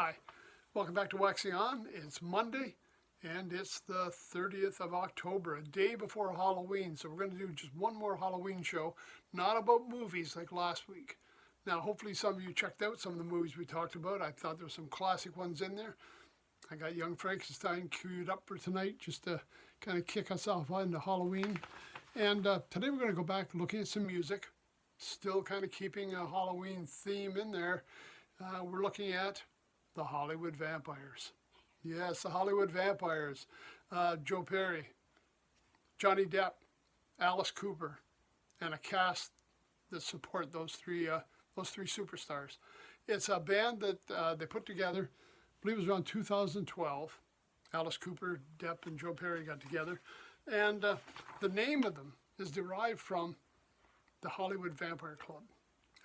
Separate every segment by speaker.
Speaker 1: Hi, welcome back to Waxing On. It's Monday and it's the 30th of October, a day before Halloween. So we're going to do just one more Halloween show, not about movies like last week. Now, hopefully some of you checked out some of the movies we talked about. I thought there were some classic ones in there. I got Young Frankenstein queued up for tonight just to kind of kick us off into Halloween. And today we're going to go back looking at some music, still kind of keeping a Halloween theme in there. We're looking at the Hollywood Vampires. Yes, the Hollywood Vampires. Joe Perry, Johnny Depp, Alice Cooper, and a cast that support those three superstars. It's a band that they put together, I believe it was around 2012. Alice Cooper, Depp, and Joe Perry got together. And the name of them is derived from the Hollywood Vampire Club,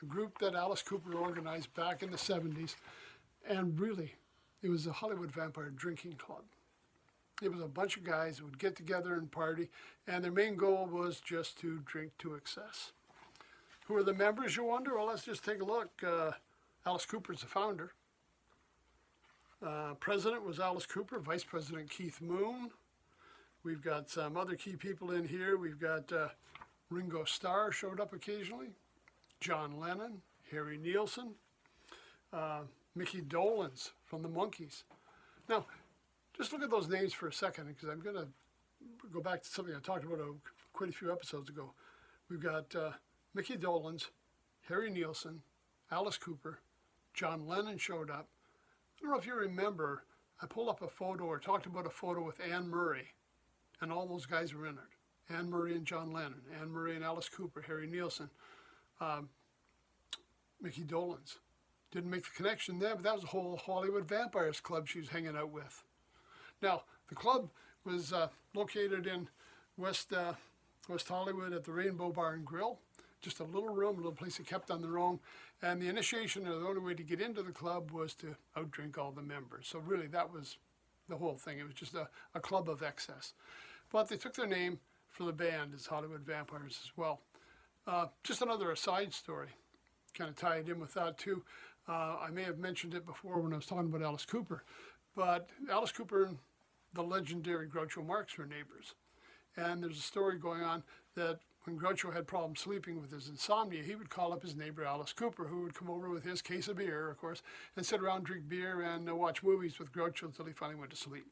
Speaker 1: a group that Alice Cooper organized back in the 70s. And really, it was a Hollywood Vampire drinking club. It was a bunch of guys who would get together and party, and their main goal was just to drink to excess. Who are the members, you wonder? Well, let's just take a look. Alice Cooper's the founder. President was Alice Cooper, Vice President Keith Moon. We've got some other key people in here. We've got Ringo Starr showed up occasionally, John Lennon, Harry Nilsson, Mickey Dolenz from the Monkees. Now, just look at those names for a second, because I'm going to go back to something I talked about quite a few episodes ago. We've got Mickey Dolenz, Harry Nilsson, Alice Cooper, John Lennon showed up. I don't know if you remember, I pulled up a photo or talked about a photo with Anne Murray, and all those guys were in it. Anne Murray and John Lennon, Anne Murray and Alice Cooper, Harry Nilsson, Mickey Dolenz. Didn't make the connection there, but that was the whole Hollywood Vampires Club she was hanging out with. Now, the club was located in West Hollywood at the Rainbow Bar and Grill. Just a little room, a little place they kept on their own. And the initiation, or the only way to get into the club, was to outdrink all the members. So really, that was the whole thing. It was just a club of excess. But they took their name for the band as Hollywood Vampires as well. Just another aside story, kind of tied in with that too. I may have mentioned it before when I was talking about Alice Cooper, but Alice Cooper and the legendary Groucho Marx were neighbors. And there's a story going on that when Groucho had problems sleeping with his insomnia, he would call up his neighbor Alice Cooper, who would come over with his case of beer, of course, and sit around, drink beer, and watch movies with Groucho until he finally went to sleep.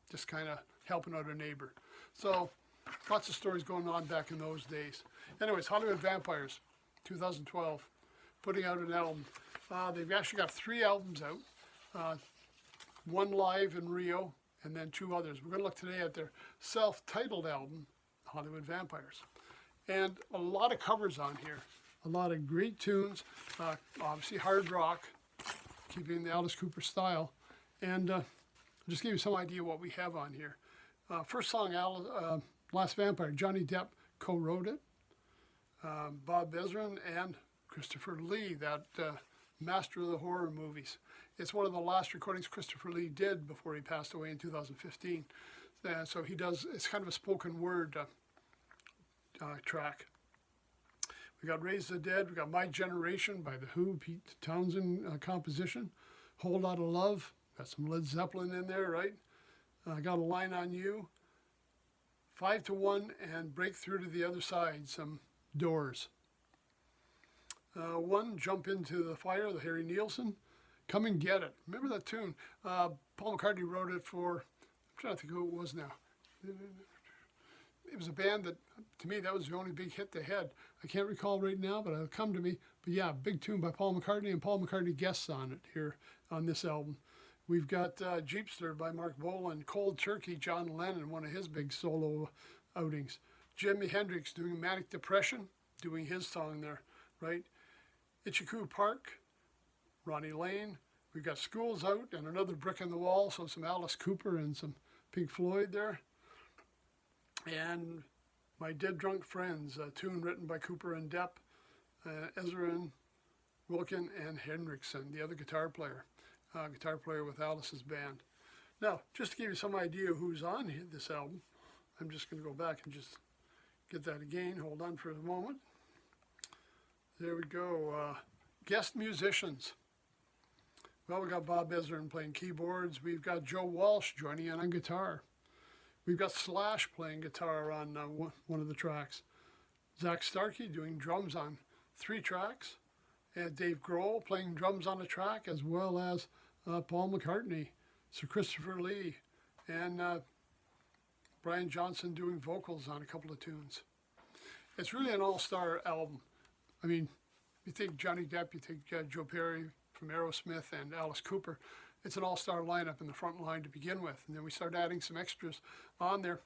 Speaker 1: Just kind of helping out a neighbor. So lots of stories going on back in those days. Anyways, Hollywood Vampires, 2012, putting out an album. They've actually got 3 albums out, one live in Rio, and then 2 others. We're going to look today at their self-titled album, Hollywood Vampires. And a lot of covers on here, a lot of great tunes, obviously hard rock, keeping the Alice Cooper style. And I'll just give you some idea what we have on here. First song, Last Vampire, Johnny Depp co-wrote it. Bob Ezrin and Christopher Lee, that master of the horror movies. It's one of the last recordings Christopher Lee did before he passed away in 2015. So he does, it's kind of a spoken word track. We got Raise the Dead, we got My Generation by The Who, Pete Townsend composition. Whole Lot of Love, got some Led Zeppelin in there, right? Got a Line on You. 5 to 1 and Break Through to the Other Side, some Doors. One, Jump Into the Fire, the Harry Nilsson. Come and Get It. Remember that tune? Paul McCartney wrote it for, I'm trying to think who it was now. It was a band that, to me, that was the only big hit they had. I can't recall right now, but it'll come to me. But yeah, big tune by Paul McCartney, and Paul McCartney guests on it here on this album. We've got Jeepster by Mark Bolan, Cold Turkey, John Lennon, one of his big solo outings. Jimi Hendrix doing Manic Depression, doing his song there, right? Itchycoo Park, Ronnie Lane. We've got Schools Out and Another Brick in the Wall, so some Alice Cooper and some Pink Floyd there. And My Dead Drunk Friends, a tune written by Cooper and Depp, Ezrin, Wilkin, and Hendrickson, the other guitar player with Alice's band. Now, just to give you some idea who's on this album, I'm just going to go back and just get that again. Hold on for a moment. There we go. Guest musicians. Well, we got Bob Ezrin playing keyboards. We've got Joe Walsh joining in on guitar. We've got Slash playing guitar on one of the tracks. Zach Starkey doing drums on 3 tracks. And Dave Grohl playing drums on a track, as well as Paul McCartney, Sir Christopher Lee, and Brian Johnson doing vocals on a couple of tunes. It's really an all-star album. I mean, you take Johnny Depp, you take Joe Perry from Aerosmith, and Alice Cooper. It's an all-star lineup in the front line to begin with. And then we start adding some extras on there.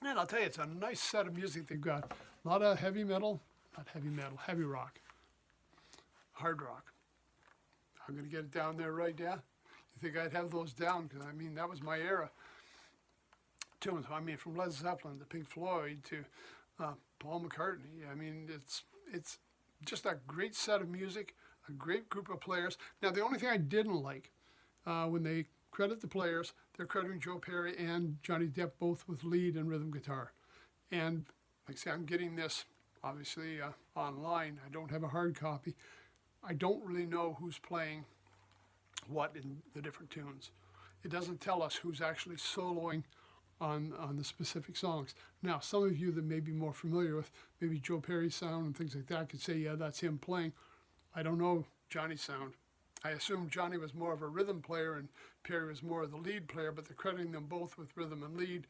Speaker 1: And I'll tell you, it's a nice set of music they've got. A lot of heavy metal, not heavy metal, heavy rock, hard rock. I'm going to get it down there right now. You think I'd have those down? Because, I mean, that was my era. Tunes, I mean, from Led Zeppelin to Pink Floyd to Paul McCartney. I mean, it's just a great set of music, a great group of players. Now, the only thing I didn't like, when they credit the players, they're crediting Joe Perry and Johnny Depp both with lead and rhythm guitar. And like I say, I'm getting this, obviously, online. I don't have a hard copy. I don't really know who's playing what in the different tunes. It doesn't tell us who's actually soloing on the specific songs. Now, some of you that may be more familiar with maybe Joe Perry's sound and things like that could say, yeah, that's him playing. I don't know Johnny's sound. I assume Johnny was more of a rhythm player and Perry was more of the lead player, but they're crediting them both with rhythm and lead.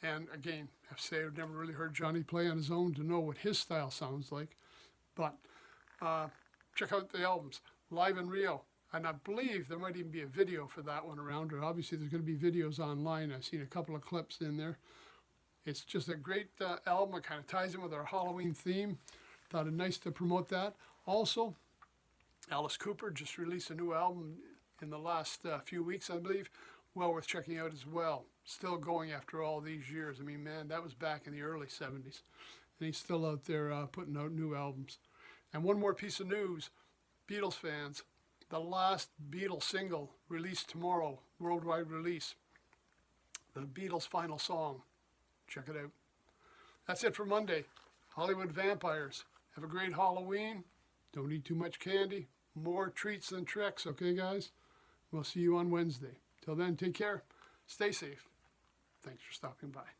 Speaker 1: And again, I have to say I've never really heard Johnny play on his own to know what his style sounds like. But check out the albums, Live in Rio. And I believe there might even be a video for that one around, or obviously there's going to be videos online. I've seen a couple of clips in there. It's just a great album. It kind of ties in with our Halloween theme. Thought it nice to promote that. Also, Alice Cooper just released a new album in the last few weeks, I believe. Well worth checking out as well. Still going after all these years. I mean, man, that was back in the early 70s. And he's still out there putting out new albums. And one more piece of news, Beatles fans. The last Beatles single released tomorrow, worldwide release. The Beatles' final song. Check it out. That's it for Monday. Hollywood Vampires. Have a great Halloween. Don't eat too much candy. More treats than tricks, okay, guys? We'll see you on Wednesday. Till then, take care. Stay safe. Thanks for stopping by.